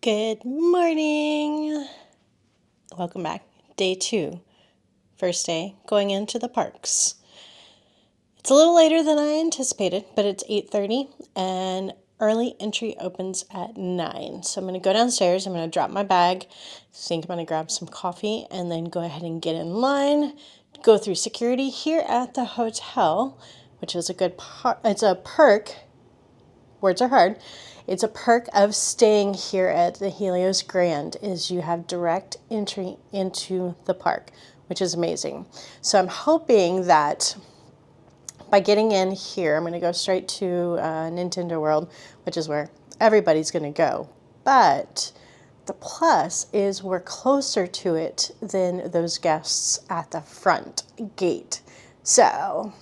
Good morning. Welcome back. Day 2. First day going into the parks. It's a little later than I anticipated, but it's 8:30 and early entry opens at 9. So I'm going to go downstairs. I'm going to drop my bag. Think I'm going to grab some coffee and then go ahead and get in line. Go through security here at the hotel, which is a good part. It's a perk. Words are hard. It's a perk of staying here at the Helios Grand is you have direct entry into the park, which is amazing. So I'm hoping that by getting in here, I'm going to go straight to Nintendo World, which is where everybody's going to go. But the plus is we're closer to it than those guests at the front gate. So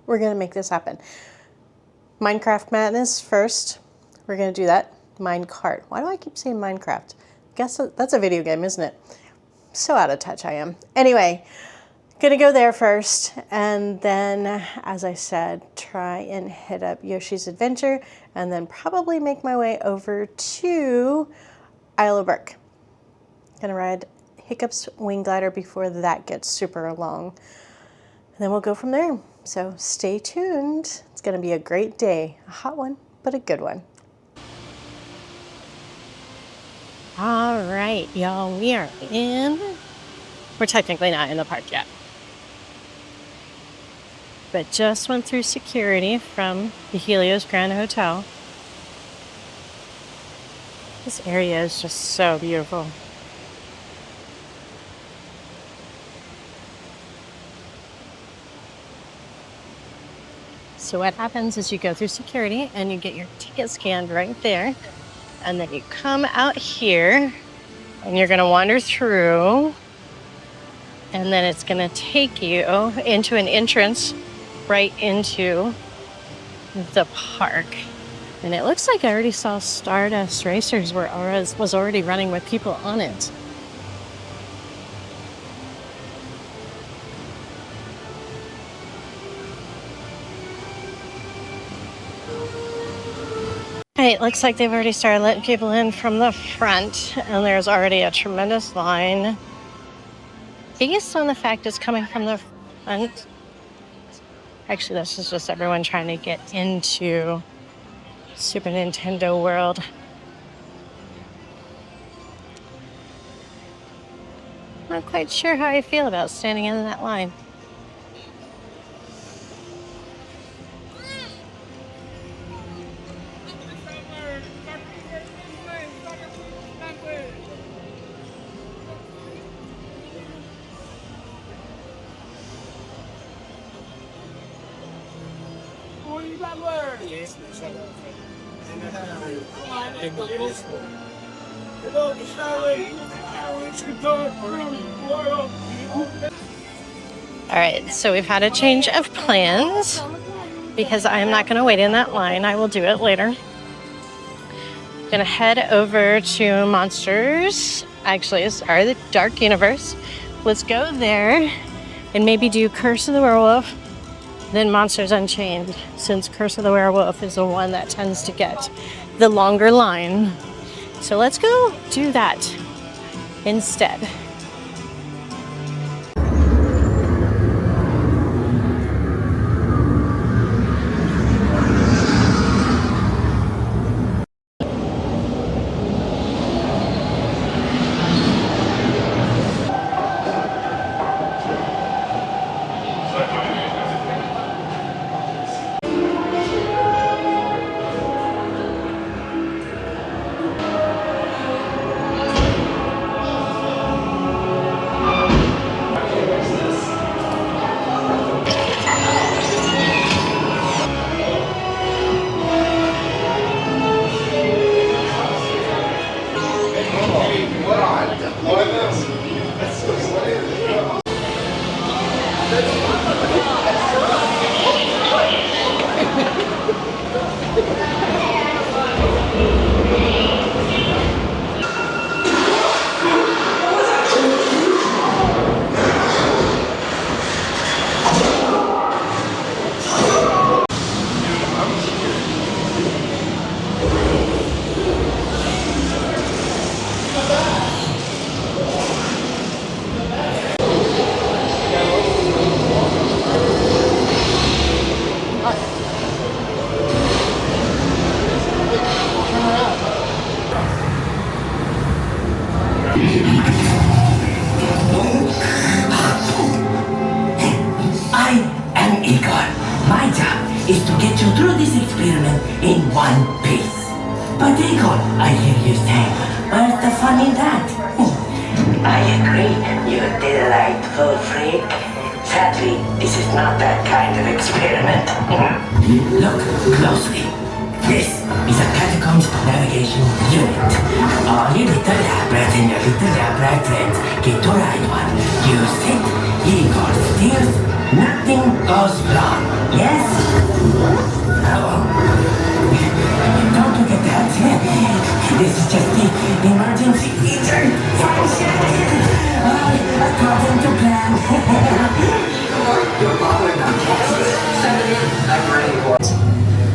we're going to make this happen. Minecraft Madness first. We're going to do that. Minecart. Why do I keep saying Minecraft? I guess that's a video game, isn't it? So out of touch I am. Anyway, going to go there first. And then, as I said, try and hit up Yoshi's Adventure. And then probably make my way over to Isle of Berk. Going to ride Hiccup's Wing Glider before that gets super long. And then we'll go from there. So stay tuned. It's going to be a great day. A hot one, but a good one. All right, y'all, we're technically not in the park yet, but just went through security from the Helios Grand Hotel. This area is just so beautiful. So what happens is you go through security and you get your ticket scanned right there. And then you come out here and you're going to wander through. And then it's going to take you into an entrance right into the park. And it looks like I already saw Stardust Racers was already running with people on it. It looks like they've already started letting people in from the front, and there's already a tremendous line based on the fact it's coming from the front. Actually, this is just everyone trying to get into Super Nintendo World. Not quite sure how I feel about standing in that line. All right, so we've had a change of plans because I am not going to wait in that line. I will do it later. Going to head over to Monsters. Actually, sorry, the Dark Universe. Let's go there and maybe do Curse of the Werewolf, then Monsters Unchained, since Curse of the Werewolf is the one that tends to get the longer line. So let's go do that instead. But Eagle, I hear you say, where's the fun in that? I agree, you delightful freak. Sadly, this is not that kind of experiment. Look closely. This is a catacombs navigation unit. All you little lab rats and your little lab rat friends get to ride one. You sit, Eagle steers, nothing goes wrong. Yes? Oh. Don't forget that. This is just the emergency feature function. According to plan.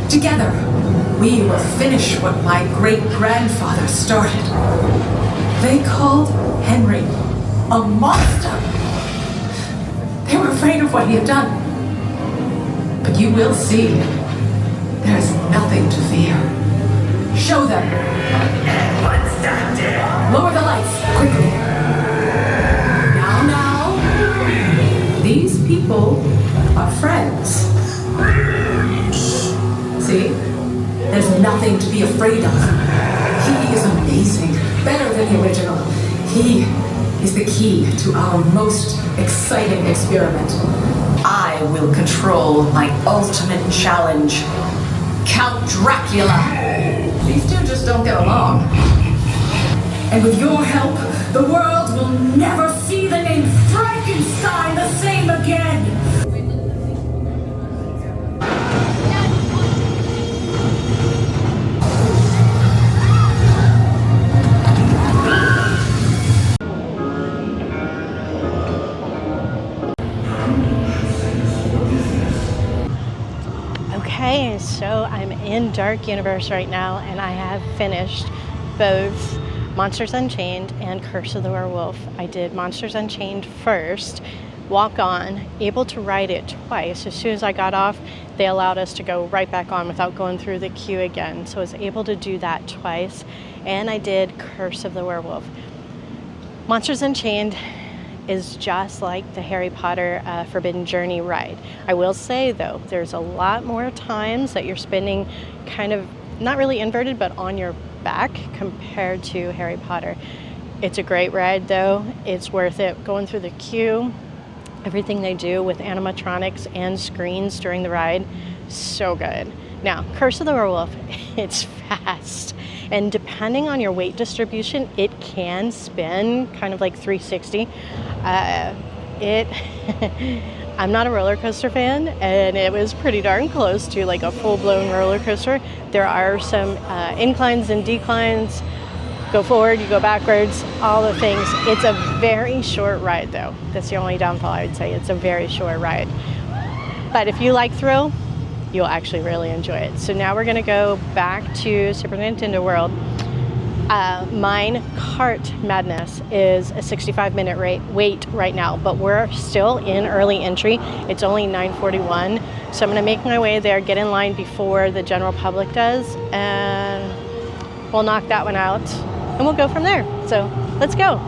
Together, we will finish what my great-grandfather started. They called Henry a monster. They were afraid of what he had done. But you will see, there's nothing to fear. Show them. Lower the lights, quickly. Now. These people are friends. See? There's nothing to be afraid of. He is amazing, better than the original. He is the key to our most exciting experiment. I will control my ultimate challenge, Count Dracula. These two just don't get along. And with your help, the world will never see the name Frankenstein the same again. Okay, so I'm in Dark Universe right now, and I have finished both Monsters Unchained and Curse of the Werewolf. I did Monsters Unchained first, walk on, able to ride it twice. As soon as I got off, they allowed us to go right back on without going through the queue again. So I was able to do that twice, and I did Curse of the Werewolf. Monsters Unchained is just like the Harry Potter Forbidden Journey ride. I will say though, there's a lot more times that you're spending kind of, not really inverted, but on your back compared to Harry Potter. It's a great ride though. It's worth it. Going through the queue, everything they do with animatronics and screens during the ride, so good. Now, Curse of the Werewolf, it's fast. And depending on your weight distribution, it can spin kind of like 360. I'm not a roller coaster fan, and it was pretty darn close to like a full-blown roller coaster. There are some inclines and declines. Go forward, you go backwards, all the things. It's a very short ride though. That's the only downfall I would say. It's a very short ride. But if you like thrill, you'll actually really enjoy it. So now we're gonna go back to Super Nintendo World. Mine Cart Madness is a 65-minute wait right now, but we're still in early entry. It's only 9:41, so I'm gonna make my way there, get in line before the general public does, and we'll knock that one out, and we'll go from there. So let's go.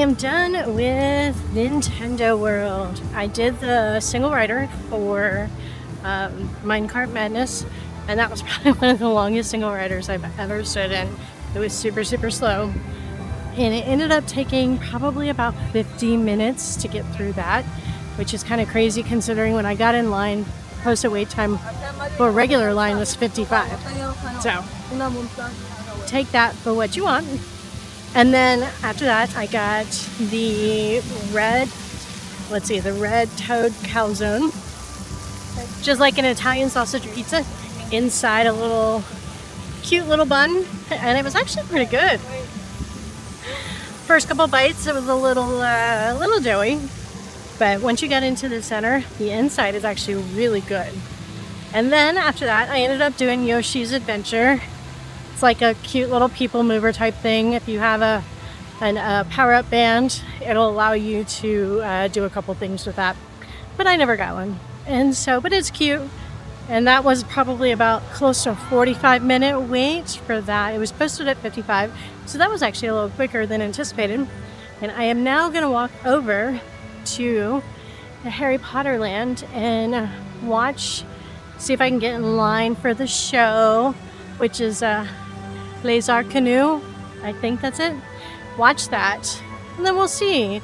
am done with Nintendo World. I did the single rider for Minecart Madness, and that was probably one of the longest single riders I've ever stood in. It was super, super slow. And it ended up taking probably about 50 minutes to get through that, which is kind of crazy considering when I got in line, posted wait time for a regular line was 55. So take that for what you want. And then after that, I got the red toad calzone, just like an Italian sausage pizza, inside a little cute little bun, and it was actually pretty good. First couple bites, it was a little doughy, but once you get into the center, the inside is actually really good. And then after that, I ended up doing Yoshi's Adventure. It's like a cute little people mover type thing. If you have a power-up band, it'll allow you to do a couple things with that. But I never got one. And so, but it's cute. And that was probably about close to a 45-minute wait for that. It was posted at 55. So that was actually a little quicker than anticipated. And I am now going to walk over to the Harry Potter land and see if I can get in line for the show, which is Les Arts Canoe. I think that's it. Watch that. And then we'll see.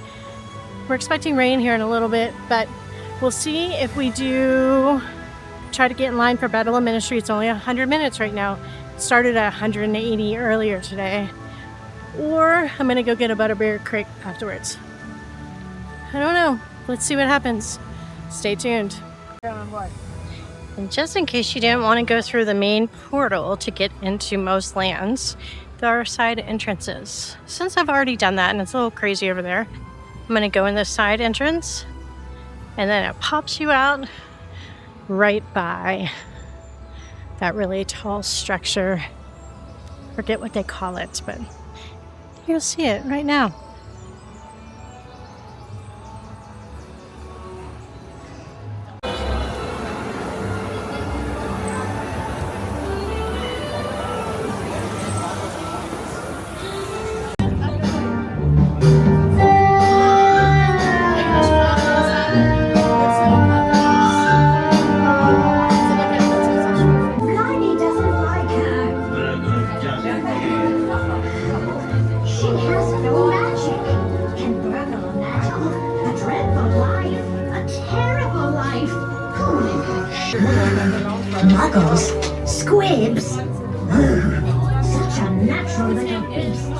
We're expecting rain here in a little bit, but we'll see if we do try to get in line for Battle of Ministry. It's only 100 minutes right now. It started at 180 earlier today. Or I'm going to go get a butterbeer crate afterwards. I don't know. Let's see what happens. Stay tuned. And just in case you didn't want to go through the main portal to get into most lands, there are side entrances. Since I've already done that and it's a little crazy over there, I'm going to go in the side entrance and then it pops you out right by that really tall structure. Forget what they call it, but you'll see it right now. Muggles? Squibs? Such a natural little beast.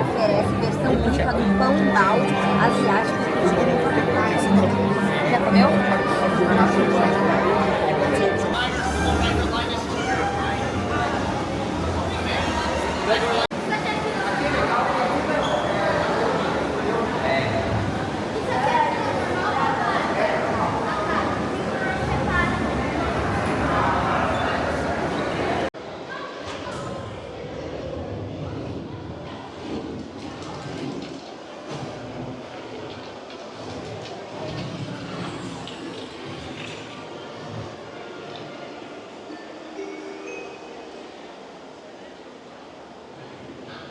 Oferece versão única do pão balde asiático. Já comeu?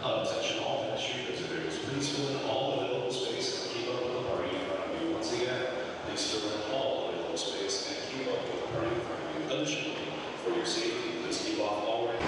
Attention all ministry visitors, please fill in all available space and keep up with the party in front of you. Once again, please fill in all available space and keep up with the party in front of you. Additionally, for your safety, please keep off all right.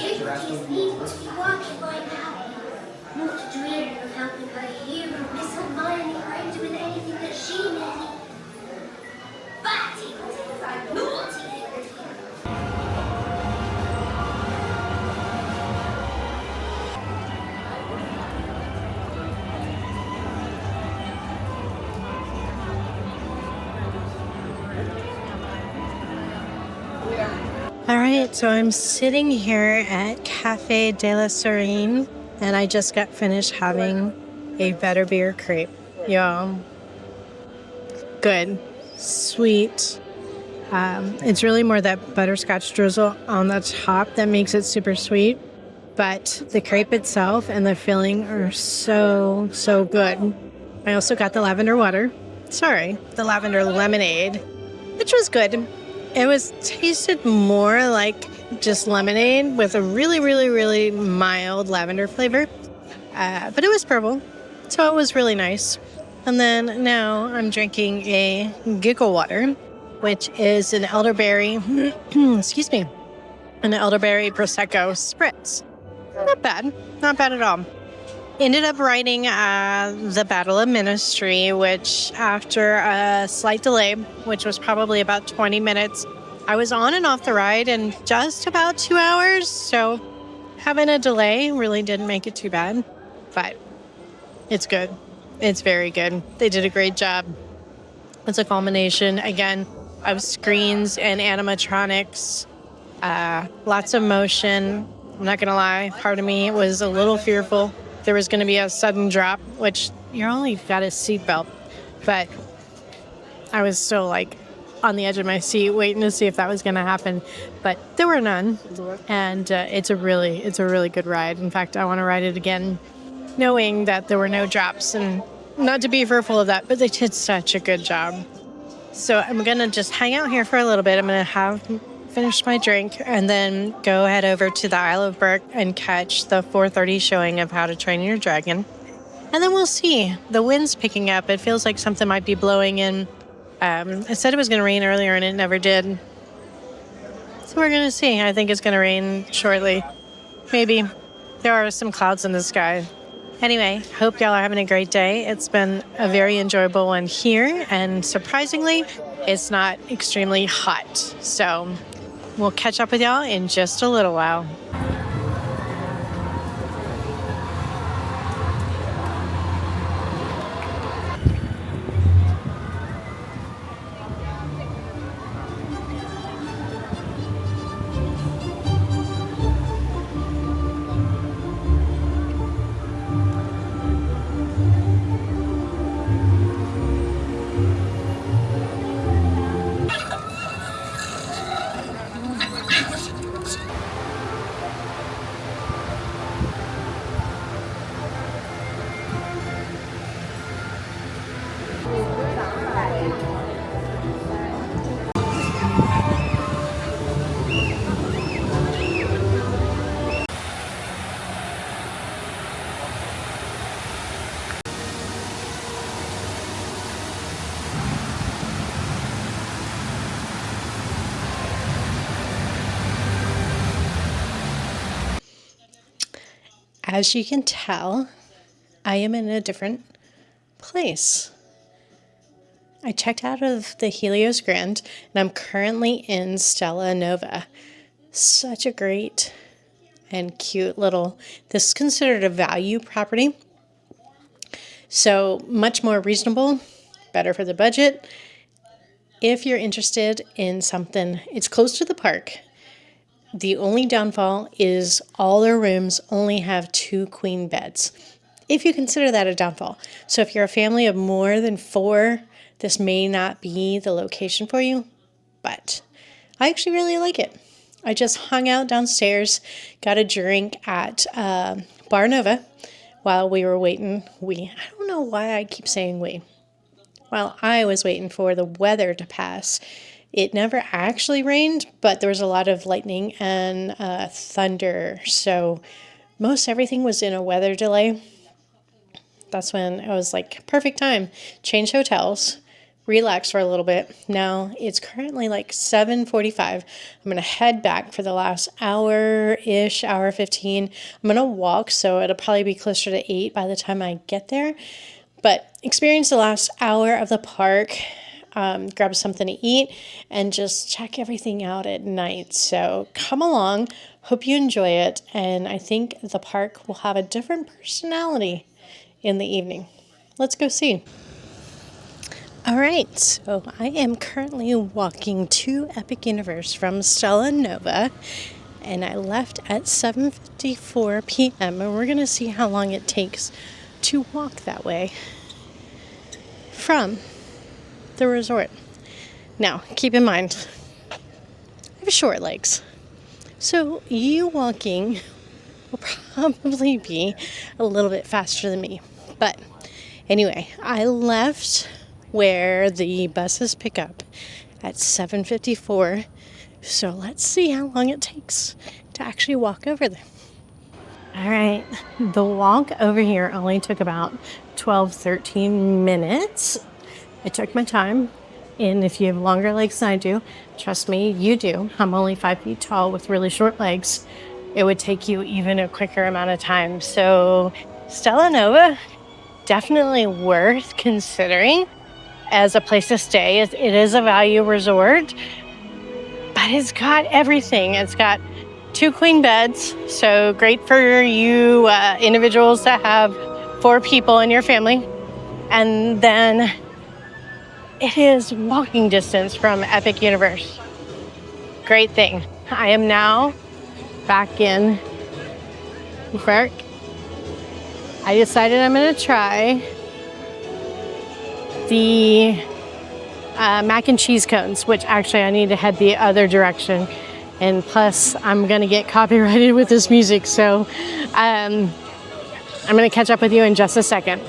Hippolytes needs to be working right now. Not dreaming of helping her hero Miss Hermione Granger with anything that she may need. Bad Hippolytes, naughty Hippolytes. All right, so I'm sitting here at Cafe de la Serene, and I just got finished having a butterbeer crepe. Y'all, good, sweet. It's really more that butterscotch drizzle on the top that makes it super sweet. But the crepe itself and the filling are so, so good. I also got the lavender water. Sorry, the lavender lemonade, which was good. It was tasted more like just lemonade with a really, really, really mild lavender flavor. But it was purple, so it was really nice. And then now I'm drinking a giggle water, which is an elderberry, excuse me, an elderberry Prosecco spritz. Not bad. Not bad at all. Ended up riding the Battle of Ministry, which after a slight delay, which was probably about 20 minutes, I was on and off the ride in just about 2 hours. So having a delay really didn't make it too bad, but it's good. It's very good. They did a great job. It's a culmination, again, of screens and animatronics, lots of motion. I'm not going to lie, part of me was a little fearful there was going to be a sudden drop, which you're only got a seatbelt, but I was still like on the edge of my seat waiting to see if that was going to happen, but there were none, and it's a really good ride. In fact, I want to ride it again, knowing that there were no drops, and not to be fearful of that, but they did such a good job. So I'm going to just hang out here for a little bit. I'm going to finish my drink and then go head over to the Isle of Berk and catch the 4:30 showing of How to Train Your Dragon. And then we'll see. The wind's picking up. It feels like something might be blowing in. It said it was going to rain earlier and it never did. So we're going to see. I think it's going to rain shortly. Maybe. There are some clouds in the sky. Anyway, hope y'all are having a great day. It's been a very enjoyable one here, and surprisingly, it's not extremely hot. So we'll catch up with y'all in just a little while. As you can tell, I am in a different place. I checked out of the Helios Grand, and I'm currently in Stella Nova. Such a great and cute little, this is considered a value property. So much more reasonable, better for the budget. If you're interested in something, it's close to the park. The only downfall is all their rooms only have 2 queen beds, if you consider that a downfall. So if you're a family of more than 4, this may not be the location for you, but I actually really like it. I just hung out downstairs, got a drink at Bar Nova while we were waiting. I don't know why I keep saying we. While I was waiting for the weather to pass, it never actually rained, but there was a lot of lightning and thunder. So most everything was in a weather delay. That's when it was like perfect time. Change hotels, relax for a little bit. Now it's currently like 7:45. I'm gonna head back for the last hour-ish, hour 15. I'm gonna walk, so it'll probably be closer to 8 by the time I get there. But experience the last hour of the park, grab something to eat, and just check everything out at night. So come along. Hope you enjoy it. And I think the park will have a different personality in the evening. Let's go see. All right, so I am currently walking to Epic Universe from Stella Nova, and I left at 7:54 p.m. and we're gonna see how long it takes to walk that way from the resort. Now, keep in mind, I have short legs, so you walking will probably be a little bit faster than me. But anyway, I left where the buses pick up at 7:54. So let's see how long it takes to actually walk over there. All right, the walk over here only took about 12, 13 minutes. I took my time. And if you have longer legs than I do, trust me, you do. I'm only 5 feet tall with really short legs. It would take you even a quicker amount of time. So Stella Nova, definitely worth considering as a place to stay. It is a value resort, but it's got everything. It's got 2 queen beds, so great for you individuals that have 4 people in your family. And then it is walking distance from Epic Universe. Great thing. I am now back in park. I decided I'm gonna try the mac and cheese cones, which actually I need to head the other direction. And plus I'm gonna get copyrighted with this music. So I'm gonna catch up with you in just a second.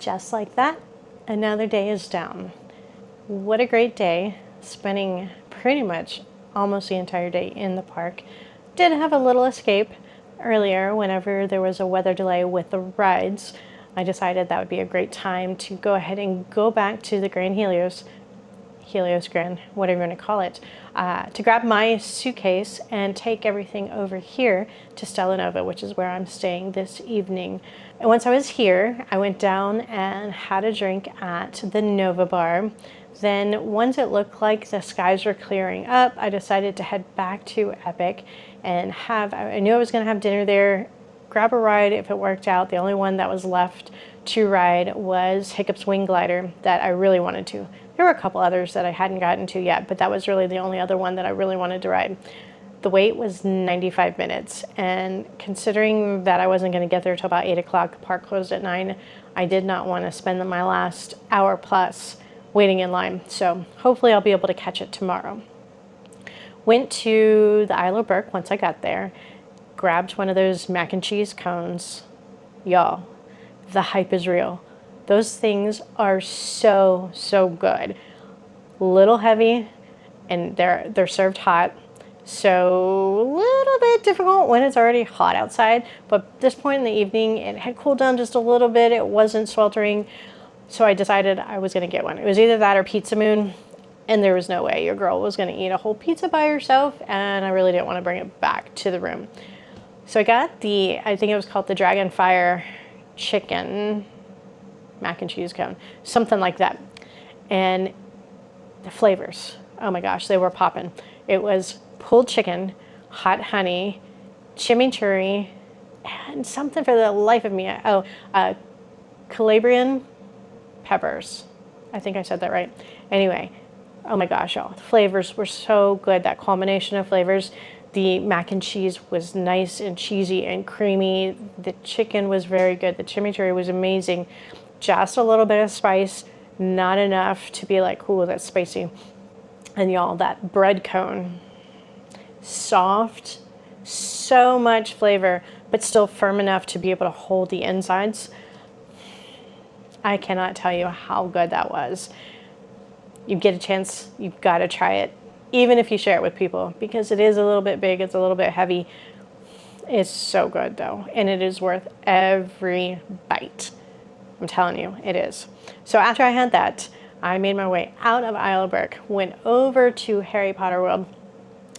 just like that, another day is down. What a great day, spending pretty much almost the entire day in the park. Did have a little escape earlier whenever there was a weather delay with the rides. I decided that would be a great time to go ahead and go back to the Grand Helios Grand, whatever you want to call it, to grab my suitcase and take everything over here to Stella Nova, which is where I'm staying this evening. And once I was here, I went down and had a drink at the Nova Bar. Then once it looked like the skies were clearing up, I decided to head back to Epic and I knew I was going to have dinner there, grab a ride if it worked out. The only one that was left to ride was Hiccup's Wing Glider that I really wanted to. There were a couple others that I hadn't gotten to yet, but that was really the only other one that I really wanted to ride. The wait was 95 minutes, and considering that I wasn't going to get there till about 8 o'clock, the park closed at 9, I did not want to spend my last hour plus waiting in line. So hopefully I'll be able to catch it tomorrow. Went to the Isle of Burke once I got there, grabbed one of those mac and cheese cones. Y'all, the hype is real. Those things are so, so good. Little heavy, and they're served hot. So a little bit difficult when it's already hot outside. But at this point in the evening, it had cooled down just a little bit. It wasn't sweltering. So I decided I was going to get one. It was either that or Pizza Moon. And there was no way your girl was going to eat a whole pizza by herself. And I really didn't want to bring it back to the room. So I got I think it was called the Dragon Fire Chicken mac and cheese cone, something like that. And the flavors, oh my gosh, they were popping. It was pulled chicken, hot honey, chimichurri, and something for the life of me. Calabrian peppers. I think I said that right. Anyway, oh my gosh, y'all, the flavors were so good. That combination of flavors. The mac and cheese was nice and cheesy and creamy. The chicken was very good. The chimichurri was amazing. Just a little bit of spice, not enough to be like, ooh, that's spicy. And y'all, that bread cone, soft, so much flavor, but still firm enough to be able to hold the insides. I cannot tell you how good that was. You get a chance, you've got to try it, even if you share it with people, because it is a little bit big, it's a little bit heavy. It's so good though, and it is worth every bite. I'm telling you, it is. So after I had that, I made my way out of Isle of Burke, went over to Harry Potter World.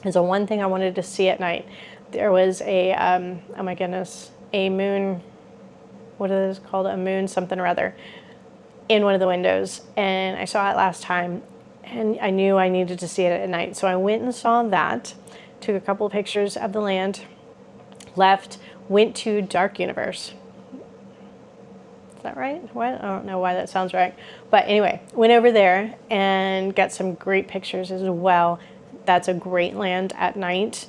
There's the one thing I wanted to see at night. There was a, oh my goodness, a moon, what is it called? A moon something or other in one of the windows. And I saw it last time and I knew I needed to see it at night. So I went and saw that, took a couple of pictures of the land, left, went to Dark Universe. Is that right? What? I don't know why that sounds right. But anyway, went over there and got some great pictures as well. That's a great land at night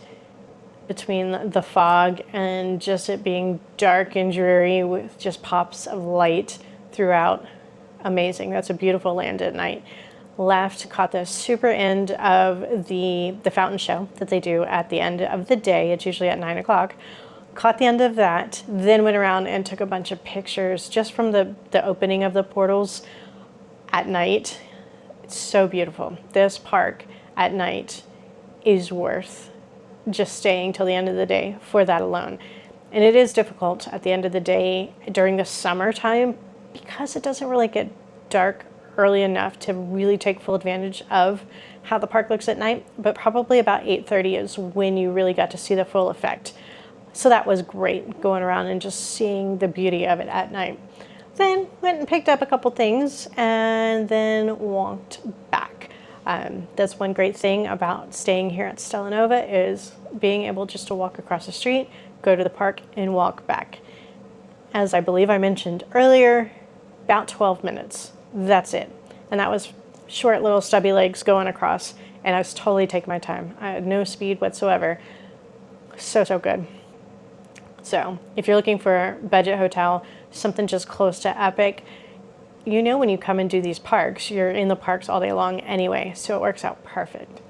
between the fog and just it being dark and dreary with just pops of light throughout. Amazing. That's a beautiful land at night. Left, caught the super end of the fountain show that they do at the end of the day. It's usually at 9 o'clock. Caught the end of that, then went around and took a bunch of pictures just from the opening of the portals at night. It's so beautiful. This park at night is worth just staying till the end of the day for that alone. And it is difficult at the end of the day during the summertime because it doesn't really get dark early enough to really take full advantage of how the park looks at night, but probably about 8:30 is when you really got to see the full effect. So that was great, going around and just seeing the beauty of it at night. Then went and picked up a couple things and then walked back. That's one great thing about staying here at Stella Nova is being able just to walk across the street, go to the park, and walk back. As I believe I mentioned earlier, about 12 minutes. That's it. And that was short little stubby legs going across, and I was totally taking my time. I had no speed whatsoever. So good. So if you're looking for a budget hotel, something just close to Epic, when you come and do these parks, you're in the parks all day long anyway, so it works out perfect.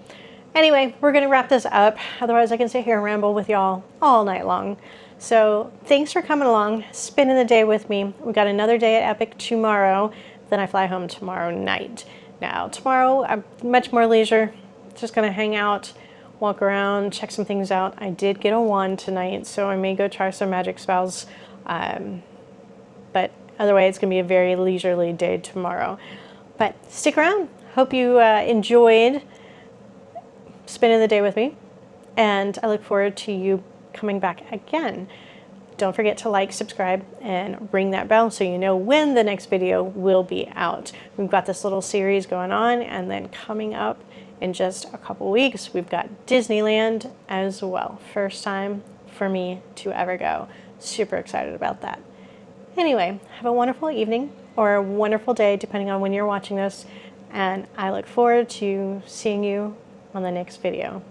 Anyway, we're going to wrap this up. Otherwise, I can sit here and ramble with y'all all night long. So thanks for coming along, spending the day with me. We got another day at Epic tomorrow. Then I fly home tomorrow night. Now, tomorrow, I'm much more leisure. Just going to hang out, walk around, check some things out. I did get a wand tonight, so I may go try some magic spells. But otherwise, it's going to be a very leisurely day tomorrow. But stick around. Hope you enjoyed spending the day with me. And I look forward to you coming back again. Don't forget to like, subscribe, and ring that bell so you know when the next video will be out. We've got this little series going on, and then coming up in just a couple weeks, we've got Disneyland as well. First time for me to ever go. Super excited about that. Anyway, have a wonderful evening or a wonderful day, depending on when you're watching this. And I look forward to seeing you on the next video.